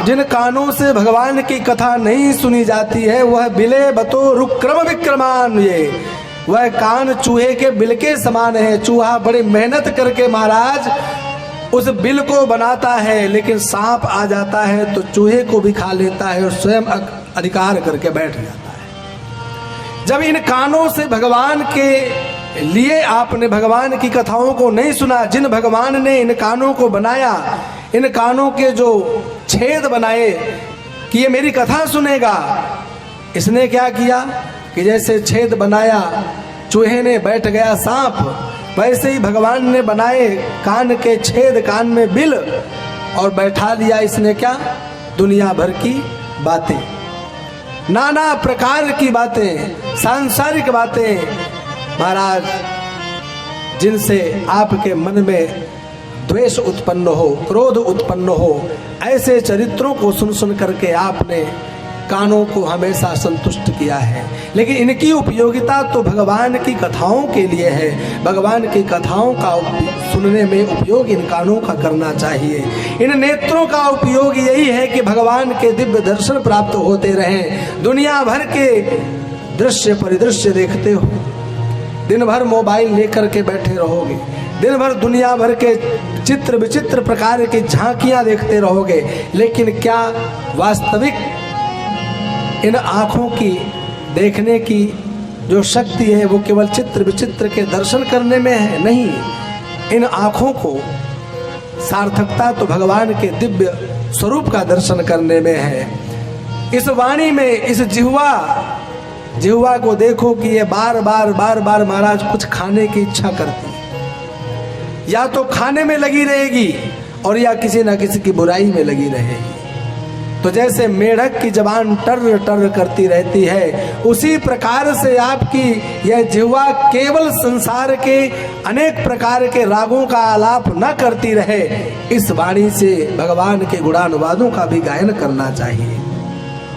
जिन कानों से भगवान की कथा नहीं सुनी जाती है वह बिले बतो रुक्रम विक्रमान, ये वह कान चूहे के बिल के समान है। चूहा बड़ी मेहनत करके महाराज उस बिल को बनाता है, लेकिन सांप आ जाता है तो चूहे को भी खा लेता है और स्वयं अधिकार करके बैठ जाता है। जब इन कानों से भगवान के लिए आपने भगवान की कथाओं को नहीं सुना, जिन भगवान ने इन कानों को बनाया, इन कानों के जो छेद बनाए कि ये मेरी कथा सुनेगा, इसने क्या किया कि जैसे छेद बनाया चूहे ने बैठ गया सांप, वैसे ही भगवान ने बनाए कान के छेद, कान में बिल, और बैठा दिया इसने क्या, दुनिया भर की बातें, नाना प्रकार की बातें, सांसारिक बातें महाराज, जिनसे आपके मन में द्वेष उत्पन्न हो, क्रोध उत्पन्न हो, ऐसे चरित्रों को सुन सुन करके आपने कानों को हमेशा संतुष्ट किया है। लेकिन इनकी उपयोगिता तो भगवान की कथाओं के लिए है। भगवान की कथाओं का सुनने में उपयोग इन कानों का करना चाहिए। इन नेत्रों का उपयोग यही है कि भगवान के दिव्य दर्शन प्राप्त होते रहें। दुनिया भर के दृश्य परिदृश्य देखते हो, दिन भर मोबाइल लेकर के बैठे रहोगे, दिन भर दुनिया भर के चित्र विचित्र प्रकार की झांकियां देखते रहोगे, लेकिन क्या वास्तविक इन आँखों की देखने की जो शक्ति है वो केवल चित्र विचित्र के दर्शन करने में है? नहीं, इन आँखों को सार्थकता तो भगवान के दिव्य स्वरूप का दर्शन करने में है। इस वाणी में, इस जिह्वा को देखो कि ये बार बार महाराज कुछ खाने की इच्छा करती है, या तो खाने में लगी रहेगी और या किसी न किसी की बुराई में लगी रहेगी। तो जैसे मेढक की जबान टर टर करती रहती है, उसी प्रकार से आपकी यह जिह्वा केवल संसार के अनेक प्रकार के रागों का आलाप न करती रहे, इस वाणी से भगवान के गुणानुवादों का भी गायन करना चाहिए।